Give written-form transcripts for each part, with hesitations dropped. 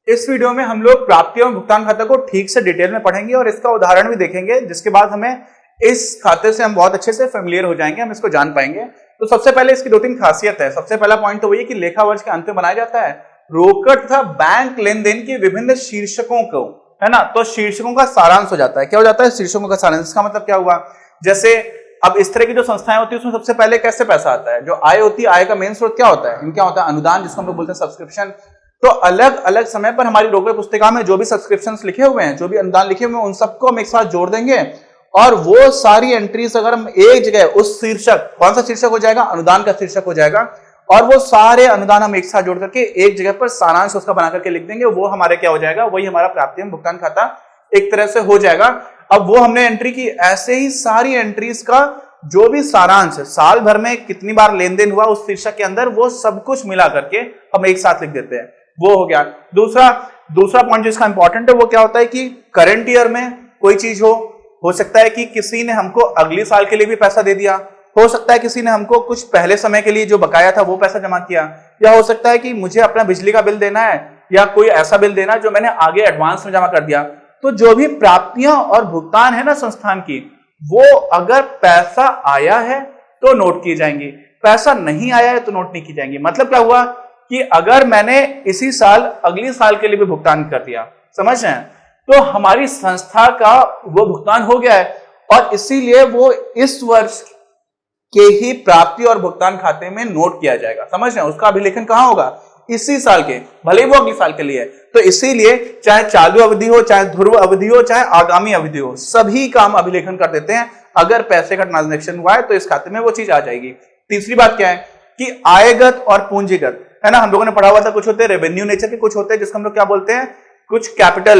इस वीडियो में हम लोग प्राप्ति और भुगतान खाता को ठीक से डिटेल में पढ़ेंगे और इसका उदाहरण भी देखेंगे, जिसके बाद हमें इस खाते से हम बहुत अच्छे से फेमिलियर हो जाएंगे, हम इसको जान पाएंगे। तो सबसे पहले इसकी 2-3 खासियत है। सबसे पहला पॉइंट तो वही है कि लेखा वर्ष के अंत में बनाया जाता है रोकड़ तथा बैंक लेन देन के विभिन्न शीर्षकों को, है ना। तो शीर्षकों का सारांश हो जाता है। क्या हो जाता है? शीर्षकों का सारांश। इसका मतलब क्या हुआ? जैसे अब इस तरह की जो संस्थाएं होती है उसमें सबसे पहले कैसे पैसा आता है? जो आय होती है, आय का मेन स्रोत क्या होता है? क्या होता है? अनुदान, जिसको हम लोग बोलते हैं सब्सक्रिप्शन। तो अलग अलग समय पर हमारी रोकड़ पुस्तिका में जो भी सब्सक्रिप्शंस लिखे हुए हैं, जो भी अनुदान लिखे हुए हैं, उन सबको हम एक साथ जोड़ देंगे और वो सारी एंट्रीज अगर हम एक जगह उस शीर्षक, कौन सा शीर्षक हो जाएगा? अनुदान का शीर्षक हो जाएगा, और वो सारे अनुदान हम एक साथ जोड़ करके एक जगह पर सारांश उसका बना करके लिख देंगे। वो हमारे क्या हो जाएगा? वही हमारा प्राप्ति एवं भुगतान खाता एक तरह से हो जाएगा। अब वो हमने एंट्री की, ऐसे ही सारी एंट्रीज का जो भी सारांश, साल भर में कितनी बार लेन देन हुआ उस शीर्षक के अंदर, वो सब कुछ मिला करके हम एक साथ लिख देते हैं। वो हो गया। दूसरा पॉइंट जिसका इंपॉर्टेंट है वो क्या होता है कि करंट ईयर में कोई चीज हो सकता है कि किसी ने हमको अगले साल के लिए भी पैसा दे दिया, हो सकता है किसी ने हमको कुछ पहले समय के लिए जो बकाया था वो पैसा जमा किया, या हो सकता है कि मुझे अपना बिजली का बिल देना है या कोई ऐसा बिल देना जो मैंने आगे एडवांस में जमा कर दिया। तो जो भी प्राप्तियां और भुगतान है ना संस्थान की, वो अगर पैसा आया है तो नोट की जाएंगी, पैसा नहीं आया है तो नोट नहीं की जाएंगी। मतलब क्या हुआ कि अगर मैंने इसी साल अगले साल के लिए भी भुगतान कर दिया, समझ रहे हैं, तो हमारी संस्था का वो भुगतान हो गया है और इसीलिए वो इस वर्ष के ही प्राप्ति और भुगतान खाते में नोट किया जाएगा। समझ रहे हैं? उसका अभिलेखन कहां होगा? इसी साल के, भले वो अगले साल के लिए है। तो इसीलिए चाहे चालू अवधि हो, चाहे ध्रुव अवधि हो, चाहे आगामी अवधि हो, सभी का हम अभिलेखन कर देते हैं। अगर पैसे का ट्रांजैक्शन हुआ है तो इस खाते में वो चीज आ जाएगी। तीसरी बात क्या है कि आयगत और पूंजीगत, है ना, हम लोगों ने पढ़ा हुआ था। कुछ होते हैं रेवेन्यू नेचर के, कुछ होते हैं जिसको हम लोग क्या बोलते हैं, कुछ कैपिटल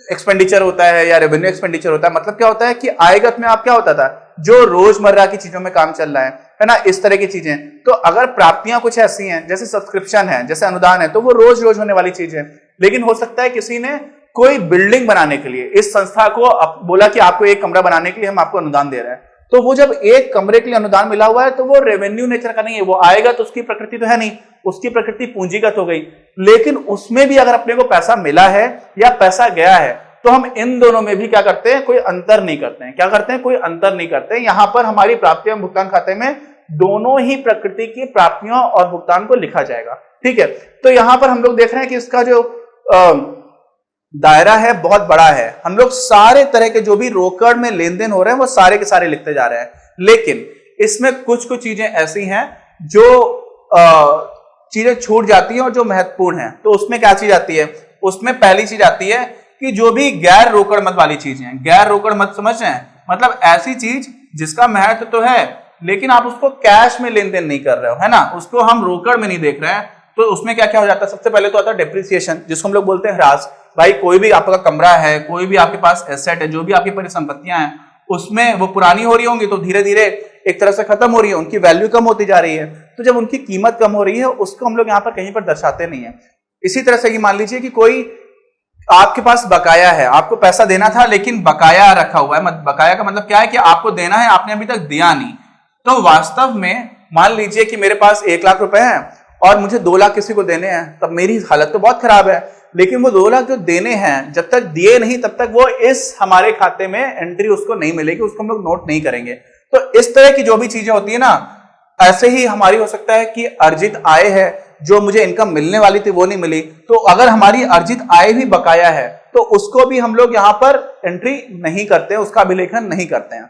एक्सपेंडिचर होता है या रेवेन्यू एक्सपेंडिचर होता है। मतलब क्या होता है कि आयगत में आप क्या होता था, जो रोजमर्रा की चीजों में काम चल रहा है ना, इस तरह की चीजें। तो अगर प्राप्तियां कुछ ऐसी हैं जैसे सब्सक्रिप्शन है, जैसे अनुदान है, तो वो रोज रोज होने वाली चीज है। लेकिन हो सकता है किसी ने कोई बिल्डिंग बनाने के लिए इस संस्था को बोला कि आपको एक कमरा बनाने के लिए हम आपको अनुदान दे रहे हैं, तो वो जब एक कमरे के लिए अनुदान मिला हुआ है तो वो रेवेन्यू नेचर का नहीं है, वो आएगा तो उसकी प्रकृति तो है नहीं, उसकी प्रकृति पूंजीगत हो गई। लेकिन उसमें भी अगर अपने को पैसा मिला है या पैसा गया है तो हम इन दोनों में भी क्या करते हैं? कोई अंतर नहीं करते हैं। क्या करते हैं? कोई अंतर नहीं करते हैं। यहां पर हमारी प्राप्ति एवं भुगतान खाते में दोनों ही प्रकृति की प्राप्तियों और भुगतान को लिखा जाएगा। ठीक है, तो यहां पर हम लोग देख रहे हैं कि इसका जो दायरा है बहुत बड़ा है। हम लोग सारे तरह के जो भी रोकड़ में लेन देन हो रहे हैं वो सारे के सारे लिखते जा रहे हैं। लेकिन इसमें कुछ चीजें ऐसी हैं जो चीजें छूट जाती हैं और जो महत्वपूर्ण है। तो उसमें क्या चीज आती है? उसमें पहली चीज आती है कि जो भी गैर रोकड़ मत वाली चीजें हैं, गैर रोकड़ मत समझ रहे हैं, मतलब ऐसी चीज जिसका महत्व तो है लेकिन आप उसको कैश में लेन देन नहीं कर रहे हो, है ना, उसको हम रोकड़ में नहीं देख रहे हैं। तो उसमें क्या क्या हो जाता है? सबसे पहले तो आता है डेप्रिसिएशन, जिसको हम लोग बोलते हैं ह्रास। भाई कोई भी आपका कमरा है, कोई भी आपके पास एसेट है, जो भी आपकी परिसंपत्तियां हैं, उसमें वो पुरानी हो रही होंगी तो धीरे धीरे एक तरह से खत्म हो रही है, उनकी वैल्यू कम होती जा रही है। तो जब उनकी कीमत कम हो रही है उसको हम लोग यहाँ पर कहीं पर दर्शाते नहीं है। इसी तरह से मान लीजिए कि कोई आपके पास बकाया है, आपको पैसा देना था लेकिन बकाया रखा हुआ है। बकाया का मतलब क्या है कि आपको देना है, आपने अभी तक दिया नहीं। तो वास्तव में मान लीजिए कि मेरे पास 1 लाख रुपए हैं और मुझे 2 लाख किसी को देने हैं, तब मेरी हालत तो बहुत खराब है। लेकिन वो 2 लाख जो देने हैं, जब तक दिए नहीं तब तक वो इस हमारे खाते में एंट्री उसको नहीं मिलेगी, उसको हम लोग नोट नहीं करेंगे। तो इस तरह की जो भी चीजें होती है ना, ऐसे ही हमारी हो सकता है कि अर्जित आय है, जो मुझे इनकम मिलने वाली थी वो नहीं मिली, तो अगर हमारी अर्जित आय भी बकाया है तो उसको भी हम लोग यहां पर एंट्री नहीं करते, उसका अभिलेखन नहीं करते हैं।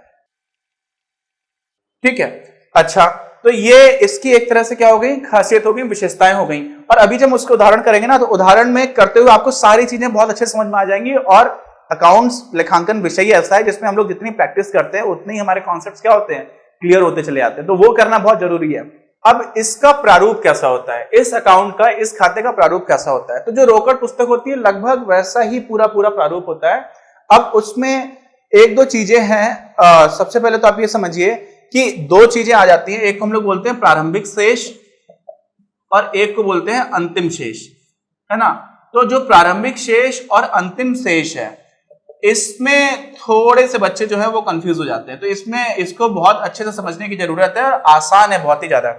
ठीक है, अच्छा, तो ये इसकी एक तरह से क्या हो गई? खासियत हो गई, विशेषताएं हो गई। और अभी जब उसको उदाहरण करेंगे ना, तो उदाहरण में करते हुए आपको सारी चीजें बहुत अच्छे समझ में आ जाएंगी। और अकाउंट्स लेखांकन विषय ऐसा है जिसमें हम लोग जितनी प्रैक्टिस करते हैं उतनी हमारे कॉन्सेप्ट्स क्या होते हैं? क्लियर होते चले जाते हैं। तो वो करना बहुत जरूरी है। अब इसका प्रारूप कैसा होता है? इस अकाउंट का, इस खाते का प्रारूप कैसा होता है? तो जो रोकड़ पुस्तक होती है लगभग वैसा ही पूरा प्रारूप होता है। अब उसमें 1-2 चीजें हैं। सबसे पहले तो आप ये समझिए कि 2 चीजें आ जाती हैं। एक को हम लोग बोलते हैं प्रारंभिक शेष और एक को बोलते हैं अंतिम शेष, है ना। तो जो प्रारंभिक शेष और अंतिम शेष है इसमें थोड़े से बच्चे जो है वो कंफ्यूज हो जाते हैं, तो इसमें इसको बहुत अच्छे से समझने की जरूरत है, आसान है बहुत ही ज्यादा।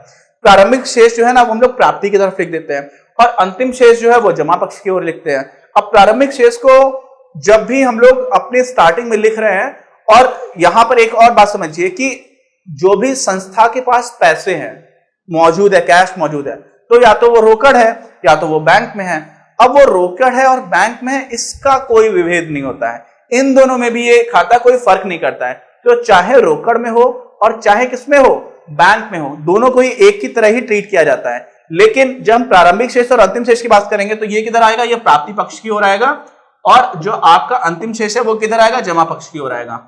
प्रारंभिक शेष जो है ना वो हम लोग प्राप्ति की तरफ लिख देते हैं और अंतिम शेष जो है वो जमा पक्ष की ओर लिखते हैं। अब प्रारंभिक शेष को जब भी हम लोग अपने स्टार्टिंग में लिख रहे हैं, और यहां पर एक और बात समझिए कि जो भी संस्था के पास पैसे हैं मौजूद है, कैश मौजूद है, तो या तो वो रोकड़ है या तो वो बैंक में है। अब वो रोकड़ है और बैंक में है, इसका कोई विभेद नहीं होता है, इन दोनों में भी ये खाता कोई फर्क नहीं करता है। तो चाहे रोकड़ में हो और चाहे किसमें हो, बैंक में हो, दोनों को ही एक की तरह ही ट्रीट किया जाता है। लेकिन जब हम प्रारंभिक शेष और अंतिम शेष की बात करेंगे तो ये किधर आएगा, ये प्राप्ति पक्ष की ओर आएगा, और जो आपका अंतिम शेष है वो किधर आएगा, जमा पक्ष की ओर आएगा,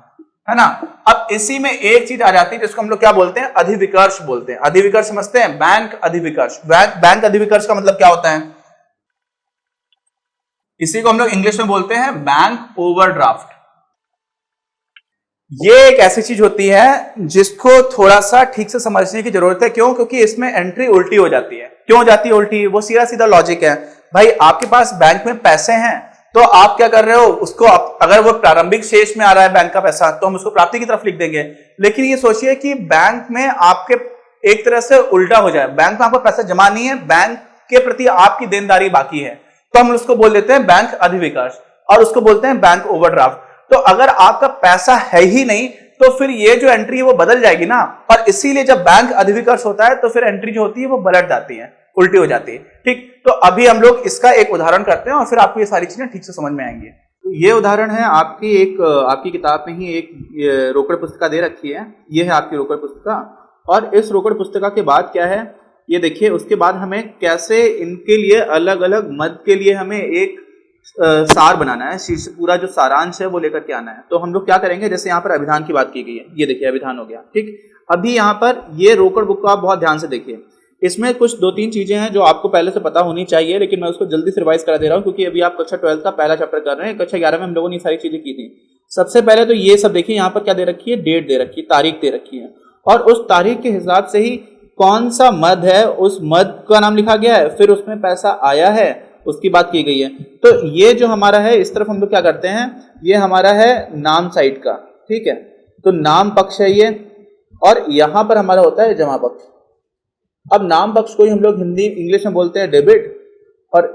है ना। अब इसी में एक चीज आ जाती है जिसको हम लोग क्या बोलते हैं, अधिविकर्ष बोलते हैं। अधिविकर्ष समझते हैं, बैंक अधिविकर्ष। बैंक अधिविकर्ष का मतलब क्या होता है, इसी को हम लोग इंग्लिश में बोलते हैं बैंक ओवरड्राफ्ट। ये एक ऐसी चीज होती है जिसको थोड़ा सा ठीक से समझने की जरूरत है। क्यों? क्योंकि इसमें एंट्री उल्टी हो जाती है। क्यों हो जाती है उल्टी? वो सीधा सीधा लॉजिक है भाई, आपके पास बैंक में पैसे हैं तो आप क्या कर रहे हो, उसको अगर वो प्रारंभिक शेष में आ रहा है बैंक का पैसा तो हम उसको प्राप्ति की तरफ लिख देंगे। लेकिन ये सोचिए कि बैंक में आपके एक तरह से उल्टा हो जाए, बैंक में आपका पैसा जमा नहीं है, बैंक के प्रति आपकी देनदारी बाकी है, तो हम उसको बोल देते हैं बैंक अधिविकर्ष और उसको बोलते हैं बैंक ओवरड्राफ्ट। तो अगर आपका पैसा है ही नहीं तो फिर ये जो एंट्री है वो बदल जाएगी ना, और इसीलिए जब बैंक अधिविकर्ष होता है तो फिर एंट्री जो होती है वो पलट जाती है, उल्टी हो जाती है। ठीक, तो अभी हम लोग इसका एक उदाहरण करते हैं और फिर आपको ये सारी चीजें ठीक से समझ में आएंगी। तो ये उदाहरण है आपकी किताब में ही एक रोकड़ पुस्तिका दे रखी है, ये है आपकी रोकड़ पुस्तिका। और इस रोकड़ पुस्तिका के बाद क्या है ये देखिए, उसके बाद हमें कैसे इनके लिए अलग अलग मद के लिए हमें एक सार बनाना है, पूरा जो सारांश है वो लेकर के आना है। तो हम लोग क्या करेंगे, जैसे यहाँ पर अभिधान की बात की गई है, ये देखिए अभिधान हो गया। ठीक, अभी यहाँ पर ये रोकड़ बुक को आप बहुत ध्यान से देखिए, इसमें कुछ 2-3 चीजें हैं जो आपको पहले से पता होनी चाहिए, लेकिन मैं उसको जल्दी से रिवाइज करा दे रहा हूँ क्योंकि अभी आप कक्षा 12 का पहला चैप्टर कर रहे हैं। कक्षा 11 में हम लोगों ने सारी चीजें की थी। सबसे पहले तो ये सब देखिए, यहाँ पर क्या दे रखी है, डेट दे रखी है, तारीख दे रखी है, और उस तारीख के हिसाब से ही कौन सा मद है उस मद का नाम लिखा गया है, फिर उसमें पैसा आया है उसकी बात की गई है। तो ये जो हमारा है इस तरफ हम लोग क्या करते हैं, ये हमारा है नाम साइड का, ठीक है, तो नाम पक्ष है ये, और यहां पर हमारा होता है जमा पक्ष। अब नाम पक्ष को ही हम लोग हिंदी इंग्लिश में बोलते हैं डेबिट, और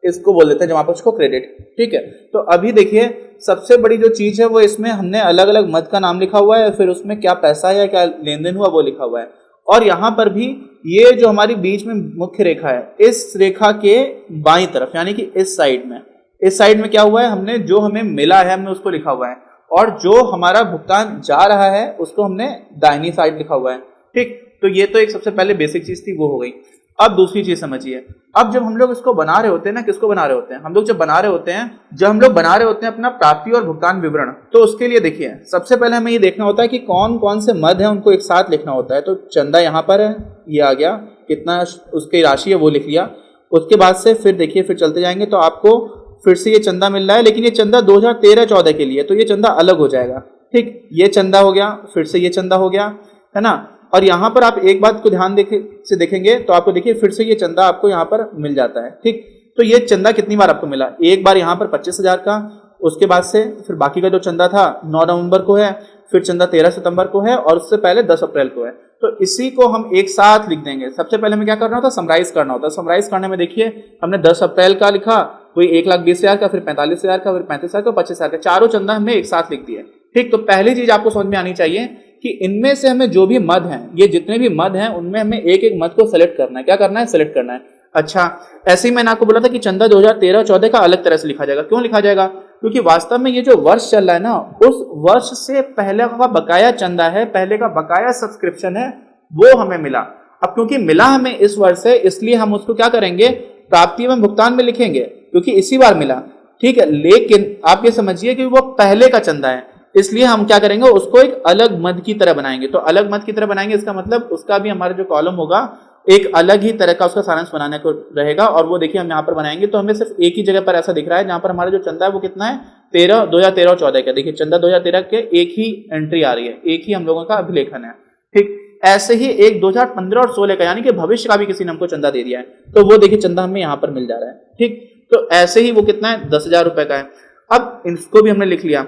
इसको बोल देते हैं जमा पक्ष को क्रेडिट। ठीक है, तो अभी देखिए सबसे बड़ी जो चीज है वो इसमें हमने अलग अलग मद का नाम लिखा हुआ है, फिर उसमें क्या पैसा है, क्या लेन देन हुआ वो लिखा हुआ है। और यहां पर भी ये जो हमारी बीच में मुख्य रेखा है, इस रेखा के बाईं तरफ यानी कि इस साइड में क्या हुआ है, हमने जो हमें मिला है हमने उसको लिखा हुआ है, और जो हमारा भुगतान जा रहा है उसको हमने दाहिनी साइड लिखा हुआ है। ठीक, तो ये तो एक सबसे पहले बेसिक चीज थी, वो हो गई। अब दूसरी चीज समझिए, अब जब हम लोग इसको बना रहे होते हैं ना, किसको बना रहे होते हैं हम लोग, जब हम लोग बना रहे होते हैं अपना प्राप्ति और भुगतान विवरण, तो उसके लिए देखिए सबसे पहले हमें ये देखना होता है कि कौन कौन से मद है उनको एक साथ लिखना होता है। तो चंदा यहाँ पर है, ये आ गया, कितना उसकी राशि है वो लिख लिया। उसके बाद से फिर देखिए, फिर चलते जाएंगे तो आपको फिर से ये चंदा मिल रहा है, लेकिन ये चंदा 2013-14 के लिए, तो ये चंदा अलग हो जाएगा। ठीक, ये चंदा हो गया, फिर से ये चंदा हो गया, है ना। और यहाँ पर आप एक बात को ध्यान से देखेंगे तो आपको देखिए फिर से ये चंदा आपको यहाँ पर मिल जाता है। ठीक, तो ये चंदा कितनी बार आपको मिला, एक बार यहाँ पर 25,000 का, उसके बाद से फिर बाकी का जो चंदा था 9 नवंबर को है, फिर चंदा 13 सितंबर को है, और उससे पहले 10 अप्रैल को है। तो इसी को हम एक साथ लिख देंगे। सबसे पहले हमें क्या करना होता है, समराइज करना होता है। समराइज करने में देखिए हमने 10 अप्रैल का लिखा, वही 1,20,000 का, फिर 45,000 का, फिर 35,000 का, 25,000 का, चारों चंदा हमने एक साथ लिख दिए। ठीक, तो पहली चीज आपको समझ में आनी चाहिए कि इनमें से हमें जो भी मद हैं, ये जितने भी मद हैं उनमें हमें एक एक मद को सेलेक्ट करना है। क्या करना है, सेलेक्ट करना है। अच्छा, ऐसे ही मैंने आपको बोला था कि चंदा 2013-14 का अलग तरह से लिखा जाएगा। क्यों लिखा जाएगा, क्योंकि वास्तव में ये जो वर्ष चल रहा है ना, उस वर्ष से पहले का बकाया चंदा है, पहले का बकाया सब्सक्रिप्शन है, वो हमें मिला। अब क्योंकि मिला हमें इस वर्ष से, इसलिए हम उसको क्या करेंगे, प्राप्ति एवं भुगतान में लिखेंगे, क्योंकि इसी बार मिला। ठीक है, लेकिन आप ये समझिए कि वो पहले का चंदा है, इसलिए हम क्या करेंगे, उसको एक अलग मद की तरह बनाएंगे। तो अलग मद की तरह बनाएंगे, इसका मतलब उसका भी हमारा जो कॉलम होगा एक अलग ही तरह का उसका सारांश बनाने को रहेगा। और वो देखिए हम यहाँ पर बनाएंगे तो हमें सिर्फ एक ही जगह पर ऐसा दिख रहा है जहां पर हमारा जो चंदा है वो कितना है, 2013 और 14 का। देखिए चंदा 2013 के एक ही एंट्री आ रही है, एक ही हम लोगों का अभिलेखन है। ठीक, ऐसे ही एक 2015 और 16 का, यानी कि भविष्य का भी किसी ने हमको चंदा दे दिया है, तो वो देखिए चंदा हमें यहाँ पर मिल जा रहा है। ठीक, तो ऐसे ही वो कितना है, 10,000 रुपए का है। अब इसको भी हमने लिख लिया,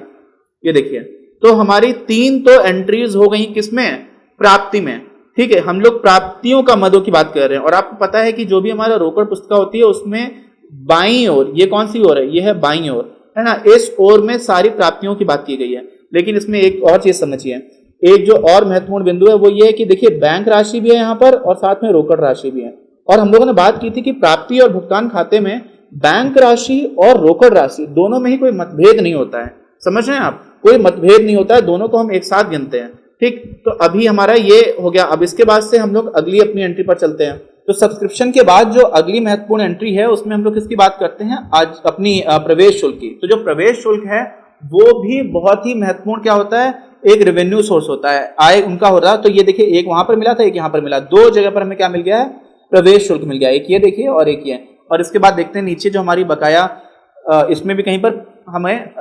ये देखिए, तो हमारी 3 तो एंट्रीज हो गई किसमें, प्राप्ति में। ठीक है, हम लोग प्राप्तियों का मदों की बात कर रहे हैं, और आपको पता है कि जो भी हमारा रोकड़ पुस्तिका होती है उसमें बाईं ओर, ये कौन सी ओर है, ये है बाईं ओर, है ना, इस ओर में सारी प्राप्तियों की बात की गई है। लेकिन इसमें एक और चीज समझिए, एक जो और महत्वपूर्ण बिंदु है वो ये है कि देखिए बैंक राशि भी है यहाँ पर और साथ में रोकड़ राशि भी है। और हम लोगों ने बात की थी कि प्राप्ति और भुगतान खाते में बैंक राशि और रोकड़ राशि दोनों में ही कोई मतभेद नहीं होता है। समझ रहे हैं आप, कोई मतभेद नहीं होता है, दोनों को हम एक साथ गिनते हैं। ठीक, तो अभी हमारा ये हो गया। अब इसके बाद से हम लोग अगली अपनी एंट्री पर चलते हैं। तो सब्सक्रिप्शन के बाद जो अगली महत्वपूर्ण एंट्री है उसमें हम लोग किसकी बात करते हैं, आज अपनी प्रवेश शुल्क की। तो जो प्रवेश शुल्क है वो भी बहुत ही महत्वपूर्ण क्या होता है, एक रेवेन्यू सोर्स होता है, आय उनका हो रहा है। तो ये देखिए, एक वहां पर मिला था, एक यहाँ पर मिला, 2 जगह पर हमें क्या मिल गया है, प्रवेश शुल्क मिल गया, एक ये देखिए और एक ये। और इसके बाद देखते हैं नीचे जो हमारी बकाया, इसमें भी कहीं पर हमें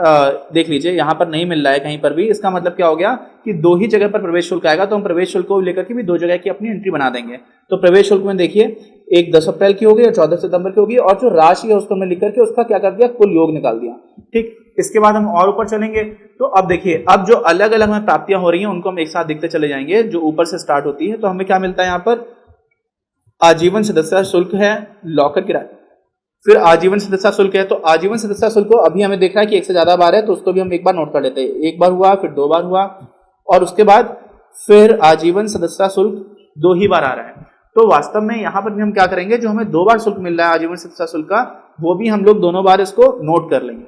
देख लीजिए यहाँ पर नहीं मिल रहा है कहीं पर भी। इसका मतलब क्या हो गया कि 2 ही जगह पर प्रवेश शुल्क आएगा, तो हम प्रवेश शुल्क को लेकर के भी 2 जगह की अपनी एंट्री बना देंगे। तो प्रवेश शुल्क में देखिए, एक 10 अप्रैल की होगी और 14 सितंबर की होगी, और जो राशि है उसको हमने लिख करके उसका क्या कर दिया, कुल योग निकाल दिया। ठीक, इसके बाद हम और ऊपर चलेंगे। तो अब देखिए, अब जो अलग अलग हमें प्राप्तियां हो रही हैं उनको हम एक साथ देखते चले जाएंगे। जो ऊपर से स्टार्ट होती है, तो हमें क्या मिलता है यहाँ पर, आजीवन सदस्यता शुल्क है, लॉकर किराया, फिर आजीवन सदस्यता शुल्क है। तो आजीवन सदस्यता शुल्क को अभी हमें देख रहा है कि 1 से ज्यादा बार है, तो उसको भी हम एक बार नोट कर लेते हैं। एक बार हुआ, फिर 2 बार हुआ, और उसके बाद फिर आजीवन सदस्यता शुल्क 2 ही बार आ रहा है। तो वास्तव में यहाँ पर भी हम क्या करेंगे, जो हमें 2 बार शुल्क मिल रहा है आजीवन सदस्यता शुल्क का, वो भी हम लोग दोनों बार इसको नोट कर लेंगे।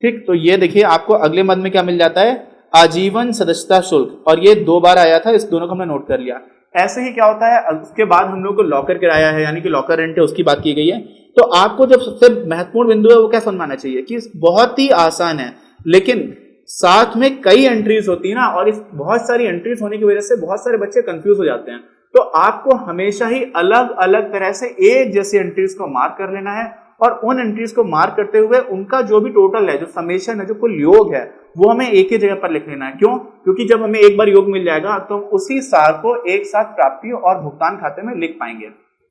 ठीक, तो ये देखिए आपको अगले मद में क्या मिल जाता है, आजीवन सदस्यता शुल्क, और ये 2 बार आया था, इस दोनों को हमने नोट कर लिया। ऐसे ही क्या होता है, उसके बाद हम लोग को लॉकर किराया है, यानी कि लॉकर रेंट है, उसकी बात की गई है। तो आपको जब सबसे महत्वपूर्ण बिंदु है वो क्या समझना चाहिए कि बहुत ही आसान है, लेकिन साथ में कई एंट्रीज होती है ना, और इस बहुत सारी एंट्रीज होने की वजह से बहुत सारे बच्चे कंफ्यूज हो जाते हैं। तो आपको हमेशा ही अलग अलग तरह से एक जैसी एंट्रीज को मार्क कर लेना है, और उन एंट्रीज को मार्क करते हुए उनका जो भी टोटल है, जो समेशन है, जो कुल योग है, वो हमें एक ही जगह पर लिख लेना है। क्यों? क्योंकि जब हमें एक बार योग मिल जाएगा तो उसी सार को एक साथ प्राप्ति और भुगतान खाते में लिख पाएंगे।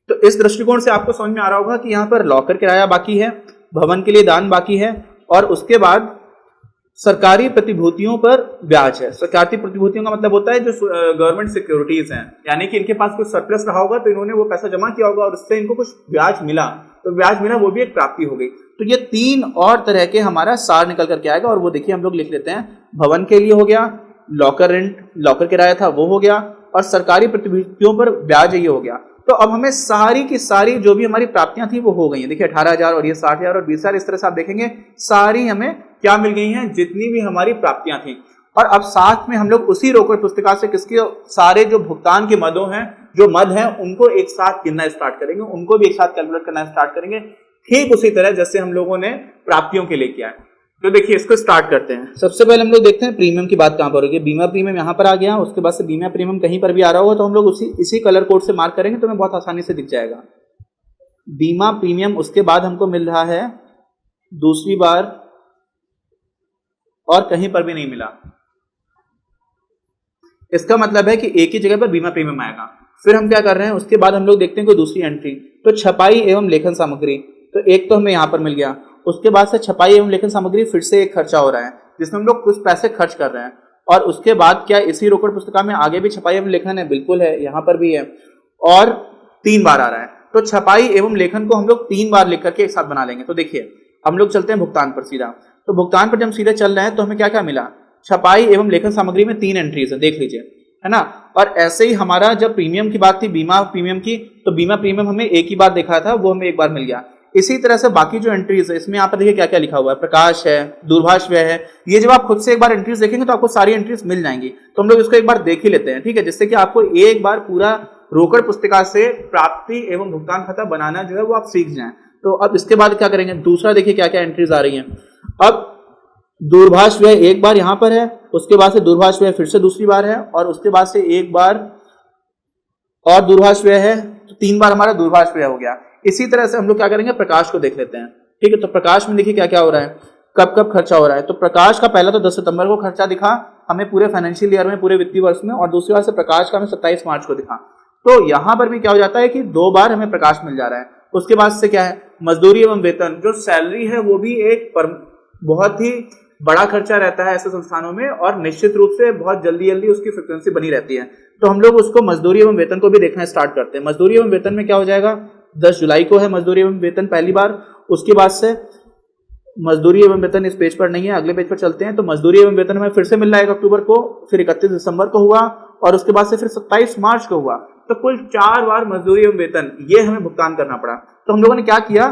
तो इस दृष्टिकोण से आपको समझ में आ रहा होगा कि यहाँ पर लॉकर किराया बाकी है, भवन के लिए दान बाकी है, और उसके बाद सरकारी प्रतिभूतियों पर ब्याज है। सरकारी प्रतिभूतियों का मतलब होता है जो गवर्नमेंट सिक्योरिटीज हैं, यानी कि इनके पास कुछ सरप्लस रहा होगा तो इन्होंने वो पैसा जमा किया होगा और उससे इनको कुछ ब्याज मिला, तो ब्याज मिला, वो भी एक प्राप्ति हो गई। तो ये 3 और तरह के हमारा सार निकल करके आएगा, और वो देखिए हम लोग लिख लेते हैं। भवन के लिए हो गया, लॉकर रेंट, लॉकर किराया था वो हो गया, और सरकारी प्रतिभूतियों पर ब्याज ये हो गया। तो अब हमें सारी की सारी जो भी हमारी प्राप्तियां थी वो हो गई हैं। देखिए 18,000 और ये 60,000 और 20,000, इस तरह से आप देखेंगे सारी हमें क्या मिल गई हैं, जितनी भी हमारी प्राप्तियां थी। और अब साथ में हम लोग उसी रोकड़ पुस्तिका से किसके सारे जो भुगतान के मदों हैं, जो मद हैं, उनको एक साथ गिनना स्टार्ट करेंगे, उनको भी एक साथ कैलकुलेट करना स्टार्ट करेंगे, ठीक उसी तरह जैसे हम लोगों ने प्राप्तियों के लिए किया है। तो देखिए इसको स्टार्ट करते हैं। सबसे पहले हम लोग देखते हैं प्रीमियम की बात कहां पर होगी। बीमा प्रीमियम यहां पर आ गया, उसके बाद से बीमा प्रीमियम कहीं पर भी आ रहा होगा तो हम लोग इसी कलर कोड से मार्क करेंगे तो हमें बहुत आसानी से दिख जाएगा। बीमा प्रीमियम उसके बाद हमको मिल रहा है दूसरी बार, और कहीं पर भी नहीं मिला। इसका मतलब है कि एक ही जगह पर बीमा प्रीमियम आएगा। फिर हम क्या कर रहे हैं, उसके बाद हम लोग देखते हैं कोई दूसरी एंट्री। तो छपाई एवं लेखन सामग्री, तो एक तो हमें यहां पर मिल गया। उसके बाद से छपाई एवं लेखन सामग्री फिर से एक खर्चा हो रहा है जिसमें हम लोग कुछ पैसे खर्च कर रहे हैं। और उसके बाद क्या इसी रोकड़ पुस्तिका में आगे भी छपाई एवं लेखन है, बिल्कुल है, यहाँ पर भी है, और 3 बार आ रहा है। तो छपाई एवं लेखन को हम लोग 3 बार लिख करके एक साथ बना लेंगे। तो देखिए हम लोग चलते हैं भुगतान पर सीधा। तो भुगतान पर जब सीधे चल रहे हैं तो हमें क्या क्या मिला, छपाई एवं लेखन सामग्री में 3 एंट्रीज है, देख लीजिए, है ना। और ऐसे ही हमारा जब प्रीमियम की बात थी, बीमा प्रीमियम की, तो बीमा प्रीमियम हमें एक ही बार देखा था, वो हमें एक बार मिल गया। इसी तरह से बाकी जो एंट्रीज है, इसमें यहाँ पर देखिए क्या क्या लिखा हुआ है, प्रकाश है, दूरभाष व्यय है। ये जब आप खुद से एक बार एंट्रीज देखेंगे तो आपको सारी एंट्रीज मिल जाएंगी। तो हम लोग इसको एक बार देख ही लेते हैं, ठीक है, जिससे कि आपको एक बार पूरा रोकड़ पुस्तिका से प्राप्ति एवं भुगतान खाता बनाना जो है वो आप सीख जाएं। तो अब इसके बाद क्या करेंगे, दूसरा देखिए क्या क्या एंट्रीज आ रही हैं। अब दूरभाष व्यय एक बार यहां पर है, उसके बाद से दूरभाष व्यय फिर से दूसरी बार है, और उसके बाद से एक बार और दूरभाष व्यय है, तो 3 बार हमारा दूरभाष व्यय हो गया। इसी तरह से हम लोग क्या करेंगे, प्रकाश को देख लेते हैं, ठीक है। तो प्रकाश में देखिए क्या क्या हो रहा है, कब कब खर्चा हो रहा है। तो प्रकाश का पहला तो 10 सितंबर को खर्चा दिखा हमें पूरे फाइनेंशियल ईयर में, पूरे वित्तीय वर्ष में, और दूसरी बार से प्रकाश का हमें 27 मार्च को दिखा। तो यहां पर भी क्या हो जाता है कि 2 बार हमें प्रकाश मिल जा रहा है। उसके बाद से क्या है, मजदूरी एवं वेतन, जो सैलरी है वो भी एक बहुत ही बड़ा खर्चा रहता है ऐसे संस्थानों में, और निश्चित रूप से बहुत जल्दी जल्दी उसकी फ्रिक्वेंसी बनी रहती है। तो हम लोग उसको मजदूरी एवं वेतन को भी देखना स्टार्ट करते हैं। मजदूरी एवं वेतन में क्या हो जाएगा, 10 जुलाई को है मजदूरी एवं वेतन पहली बार। उसके बाद से मजदूरी एवं वेतन इस पेज पर नहीं है, अगले पेज पर चलते हैं। तो मजदूरी एवं वेतन हमें फिर से मिल रहा है 1 अक्टूबर को, फिर 31 दिसंबर को हुआ, और उसके बाद से फिर 27 मार्च को हुआ। तो कुल 4 बार मजदूरी एवं वेतन ये हमें भुगतान करना पड़ा। तो हम लोगों ने क्या किया,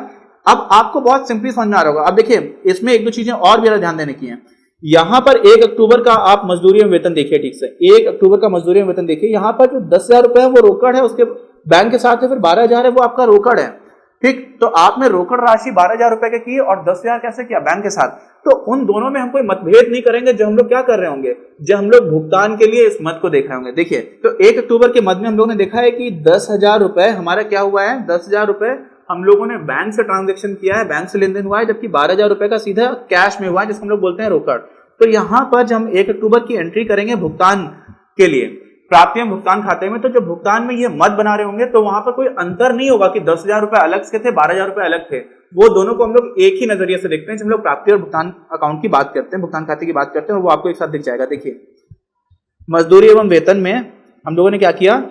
अब आपको बहुत सिंपली समझ में आ रहा होगा। अब देखिए इसमें 1-2 चीजें और भी ध्यान देने की है। यहां पर 1 अक्टूबर का आप मजदूरी एवं वेतन देखिए ठीक से, 1 अक्टूबर का मजदूरी एवं वेतन देखिए। यहां पर जो 10,000 रुपए है वो रोकड़ है, उसके बैंक के साथ है, फिर 12,000 है वो आपका रोकड़ है। ठीक, तो आपने रोकड़ राशि 12,000 रुपए के की और 10,000 कैसे किया, बैंक के साथ। तो उन दोनों में हम कोई मतभेद नहीं करेंगे। जब हम लोग क्या कर रहे होंगे, जब हम लोग भुगतान के लिए इस मद को देख रहे होंगे। देखिए तो 1 अक्टूबर के मद में हम लोगों ने देखा है कि 10,000 रुपए हमारा क्या हुआ है, 10,000 रुपए हम लोगों ने बैंक से ट्रांजेक्शन किया है, बैंक से लेन देन हुआ है, जबकि 12,000 रुपए का सीधा कैश में हुआ है, जिसको हम लोग बोलते हैं रोकड़। तो यहां पर जब हम 1 अक्टूबर की एंट्री करेंगे भुगतान के लिए प्राप्ति एवं भुगतान खाते में, तो जब भुगतान में ये मद बना रहे होंगे तो वहां पर कोई अंतर नहीं होगा कि 10,000 रुपए अलग से थे, 12,000 रुपए अलग थे। वो दोनों को हम लोग एक ही नजरिए से देखते हैं जब हम लोग प्राप्ति और भुगतान अकाउंट की बात करते हैं, भुगतान खाते की बात करते हैं, और वो आपको एक साथ दिख जाएगा। देखिए मजदूरी एवं वेतन में हम लोगों ने क्या किया,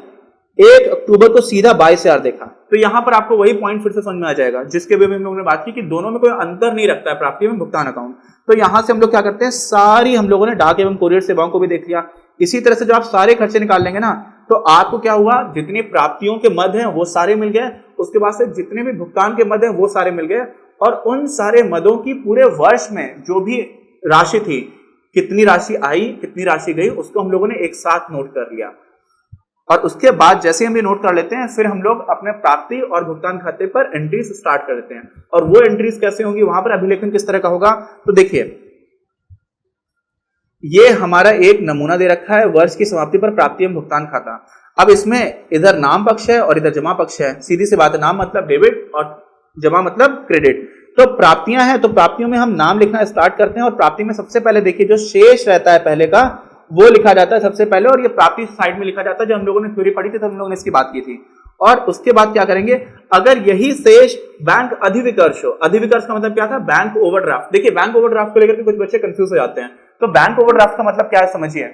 1 अक्टूबर को सीधा 22,000 देखा। तो यहां पर आपको वही पॉइंट फिर से समझ में आ जाएगा जिसके भी हम लोगों ने बात की कि दोनों में कोई अंतर नहीं रखता है प्राप्ति एवं भुगतान अकाउंट। तो यहां से हम लोग क्या करते हैं, सारी हम लोगों ने डाक एवं कोरियर सेवाओं को भी देख लिया। इसी तरह से जब आप सारे खर्चे निकाल लेंगे ना, तो आपको क्या हुआ, जितनी प्राप्तियों के मद हैं वो सारे मिल गए, उसके बाद से जितने भी भुगतान के मद हैं वो सारे मिल गए, और उन सारे मदों की पूरे वर्ष में जो भी राशि थी, कितनी राशि आई कितनी राशि गई, उसको हम लोगों ने एक साथ नोट कर लिया। और उसके बाद जैसे हम ये नोट कर लेते हैं, फिर हम लोग अपने प्राप्ति और भुगतान खाते पर एंट्रीज स्टार्ट कर देते हैं। और वो एंट्रीज कैसे होंगी, वहां पर अभिलेखन किस तरह का होगा, तो देखिए ये हमारा एक नमूना दे रखा है वर्ष की समाप्ति पर प्राप्ति एवं भुगतान खाता। अब इसमें इधर नाम पक्ष है और इधर जमा पक्ष है। सीधी सी बात है, नाम मतलब डेबिट और जमा मतलब क्रेडिट। तो प्राप्तियां हैं, तो प्राप्तियों में हम नाम लिखना स्टार्ट करते हैं, और प्राप्ति में सबसे पहले देखिए जो शेष रहता है पहले का वो लिखा जाता है सबसे पहले, और ये प्राप्ति साइड में लिखा जाता है। जब हम लोगों ने थ्योरी पढ़ी थी तो हम लोगों ने इसकी बात की थी। और उसके बाद क्या करेंगे, अगर यही शेष बैंक अधिविकर्ष हो, अधिविकर्ष का मतलब क्या था, बैंक ओवरड्राफ्ट। देखिए बैंक ओवरड्राफ्ट को लेकर के कुछ बच्चे कंफ्यूज हो जाते हैं। तो बैंक ओवरड्राफ्ट का मतलब क्या है समझिए,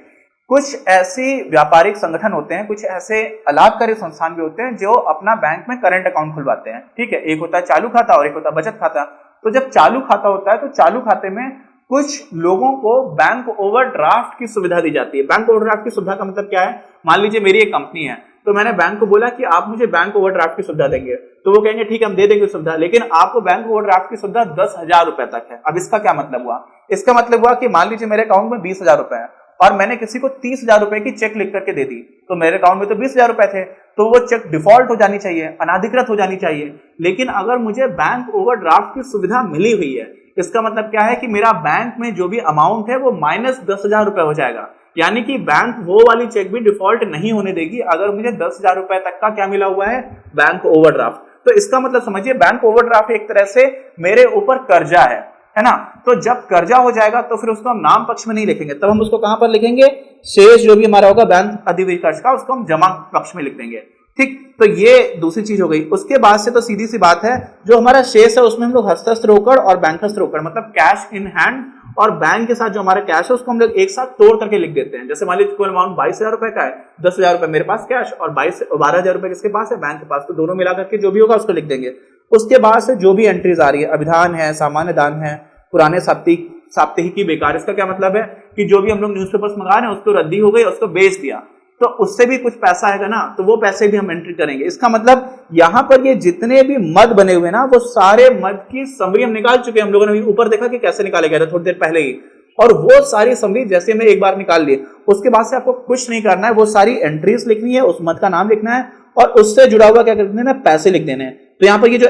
कुछ ऐसी व्यापारिक संगठन होते हैं, कुछ ऐसे अलाभकारी संस्थान भी होते हैं जो अपना बैंक में करंट अकाउंट खुलवाते हैं। ठीक है, एक होता है चालू खाता और एक होता है बचत खाता। तो जब चालू खाता होता है तो चालू खाते में कुछ लोगों को बैंक ओवरड्राफ्ट की सुविधा दी जाती है। बैंक ओवरड्राफ्ट की सुविधा का मतलब क्या है, मान लीजिए मेरी एक कंपनी है, तो मैंने बैंक को बोला कि आप मुझे बैंक ओवरड्राफ्ट की सुविधा देंगे, तो वो कहेंगे ठीक है हम दे देंगे सुविधा, लेकिन आपको बैंक ओवरड्राफ्ट की सुविधा 10,000 रुपए तक है। अब इसका क्या मतलब हुआ, इसका मतलब हुआ कि मान लीजिए मेरे अकाउंट में 20,000 रुपए है और मैंने किसी को 30,000 रुपए की चेक लिख करके दे दी, तो मेरे अकाउंट में तो 20,000 रुपए थे, तो वो चेक डिफॉल्ट हो जानी चाहिए, अनाधिकृत हो जानी चाहिए। लेकिन अगर मुझे बैंक ओवरड्राफ्ट की सुविधा मिली हुई है, इसका मतलब क्या है कि मेरा बैंक में जो भी अमाउंट है वो -10,000 रुपए हो जाएगा। यानी कि बैंक वो वाली चेक भी डिफॉल्ट नहीं होने देगी अगर मुझे 10,000 रुपए तक का क्या मिला हुआ है, बैंक ओवरड्राफ्ट। तो इसका मतलब समझिए बैंक ओवरड्राफ्ट एक तरह से मेरे ऊपर कर्जा है ना। तो जब कर्जा हो जाएगा तो फिर उसको हम नाम पक्ष में नहीं लिखेंगे, तब हम उसको कहां पर लिखेंगे, शेष जो भी हमारा होगा बैंक अधिविकर्ष का, उसको हम जमा पक्ष में लिख देंगे। ठीक, तो ये दूसरी चीज हो गई। उसके बाद से तो सीधी सी बात है, जो हमारा शेष है उसमें हम लोग हस्तस्थ रोकड़ और बैंकस्थ रोकड़ मतलब कैश इन हैंड और बैंक के साथ जो हमारा कैश है उसको हम लोग एक साथ तोड़ करके लिख देते हैं। जैसे मान लीजिए कुल अमाउंट 22,000 रुपए का है, 10,000 रुपए मेरे पास कैश और 12,000 रुपए किसके पास है, बैंक के पास, तो दोनों मिला करके जो भी होगा उसको लिख देंगे। उसके बाद से जो भी एंट्रीज आ रही है, अभिधान है, सामान्य दान है, पुराने साप्ताहिकी बेकार, इसका क्या मतलब है कि जो भी हम लोग न्यूज़पेपर्स मंगा रहे हैं उसको रद्दी हो गई, उसको बेच दिया, तो उससे भी कुछ पैसा आएगा ना, तो वो पैसे भी हम एंट्री करेंगे। इसका मतलब यहां पर ये जितने भी मद बने हुए ना, वो सारे मद की समरी हम निकाल चुके हैं। हम लोगों ने ऊपर देखा कि कैसे निकाले गए थे थोड़ी देर पहले ही, और वो सारी समरी जैसे मैं एक बार निकाल ली, उसके बाद से आपको कुछ नहीं करना है, वो सारी एंट्रीज लिखनी है, उस मद का नाम लिखना है और उससे जुड़ा हुआ क्या करना है, पैसे लिख देने हैं। तो यहाँ पर ये जो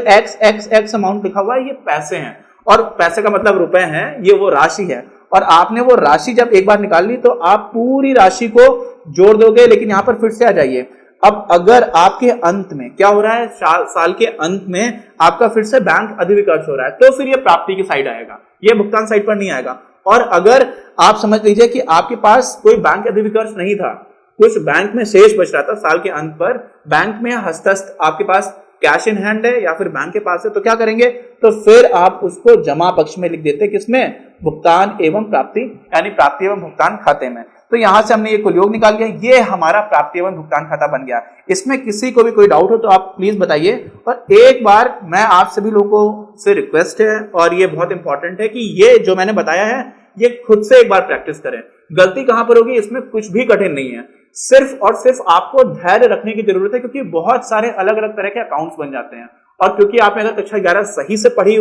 x अमाउंट लिखा हुआ है ये पैसे हैं, और पैसे का मतलब रुपए हैं, ये वो राशि है। और आपने वो राशि जब एक बार निकाल ली तो आप पूरी राशि को जोड़ दोगे। लेकिन यहां पर फिर से आ जाइए, अब अगर आपके अंत में क्या हो रहा है, साल के अंत में आपका फिर से बैंक अधिविकर्ष हो रहा है, तो फिर ये प्राप्ति की साइड आएगा, ये भुगतान साइड पर नहीं आएगा। और अगर आप समझ लीजिए कि आपके पास कोई बैंक अधिविकर्ष नहीं था, कुछ बैंक में शेष बच रहा था साल के अंत पर, बैंक में हस्तस्थ आपके पास कैश इन हैंड है या फिर बैंक के पास है, तो क्या करेंगे, तो फिर आप उसको जमा पक्ष में लिख देते हैं, किसमें, भुगतान एवं प्राप्ति, यानी प्राप्ति एवं भुगतान खाते में। तो यहां से हमने ये कुल योग निकाल लिया, ये हमारा प्राप्ति एवं भुगतान खाता बन गया। इसमें किसी को भी कोई डाउट हो तो आप प्लीज बताइए। और एक बार मैं आप सभी लोगों से रिक्वेस्ट है, और ये बहुत इंपॉर्टेंट है कि ये जो मैंने बताया है ये खुद से एक बार प्रैक्टिस करें। गलती कहां पर होगी, इसमें कुछ भी कठिन नहीं है, सिर्फ और सिर्फ आपको धैर्य रखने की जरूरत है, क्योंकि बहुत सारे अलग अलग तरह के अकाउंट्स बन जाते हैं। और क्योंकि आपने अगर कक्षा 11 सही से पढ़ी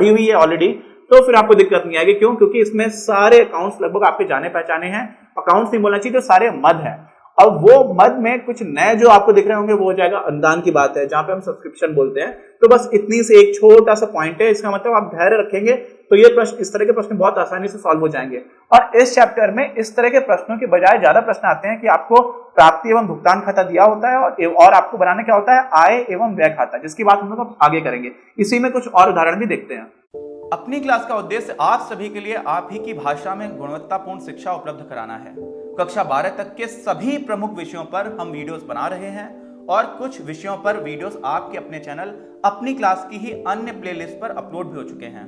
हुई है ऑलरेडी, तो फिर आपको दिक्कत नहीं आएगी। क्यों? क्योंकि इसमें सारे अकाउंट्स लगभग आपके जाने पहचाने हैं। अकाउंट्स नहीं बोलना चाहिए, जो सारे मद हैं। अब वो मद में कुछ नए जो आपको दिख रहे होंगे वो हो जाएगा अनुदान की बात है, जहां पे हम सब्सक्रिप्शन बोलते हैं। तो बस इतनी से एक छोटा सा पॉइंट है, इसका मतलब आप धैर्य रखेंगे तो ये प्रश्न, इस तरह के प्रश्न बहुत आसानी से सॉल्व हो जाएंगे। और इस चैप्टर में इस तरह के प्रश्नों के बजाय ज्यादा प्रश्न आते हैं कि आपको प्राप्ति एवं भुगतान खाता दिया होता है और आपको बनाना क्या होता है, आय एवं व्यय खाता, जिसकी बात हम लोग आगे करेंगे। इसी में कुछ और उदाहरण भी देखते हैं। अपनी क्लास का उद्देश्य आप सभी के लिए आप ही की भाषा में गुणवत्तापूर्ण शिक्षा उपलब्ध कराना है। कक्षा 12 तक के सभी प्रमुख विषयों पर हम वीडियोस बना रहे हैं, और कुछ विषयों पर वीडियोस आपके अपने चैनल अपनी क्लास की ही अन्य प्लेलिस्ट पर अपलोड भी हो चुके हैं।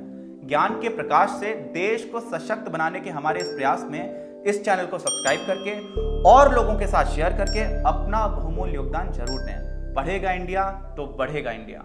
ज्ञान के प्रकाश से देश को सशक्त बनाने के हमारे इस प्रयास में इस चैनल को सब्सक्राइब करके और लोगों के साथ शेयर करके अपना बहुमूल्य योगदान जरूर दें। पढ़ेगा इंडिया तो बढ़ेगा इंडिया।